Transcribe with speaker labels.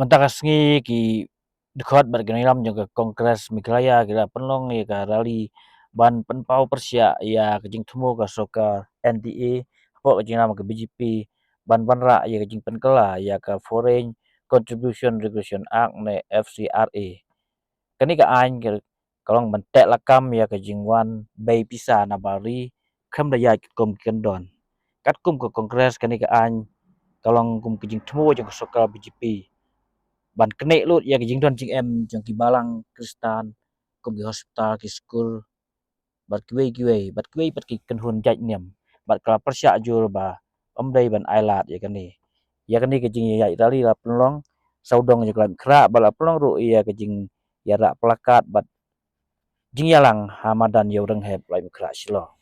Speaker 1: Mentakasngi ki dekat bergeniram juga kongres Migraya kira penlong ya ka rally ban penpau Persia ya kejing temu ka soka NDA apa kejing nama ke BGP ban banra ya kejing penkela ya ka Foreign Contribution Regulation Act ne Fcra kani ka ain ke kalong mentek lakam ya kejing wan bay pisa na bari kam da ya kom kendon kat kum ke kongres kani ka ain kalong kum kejing temu jeng soka BGP ban kenek lut ya Jingdon Jingem jang ki balang Khristan kum ki hospital ki school bat kiwei pat ki kenhun jaj niam bat kala persya jur ba omdai ban ailat ya kani ke jing ya rali la pelong saudong je klam kra bala pelong ru ya ke jing ya rak pelakat bat jing yalang hamadan ya urang heb lai kra silo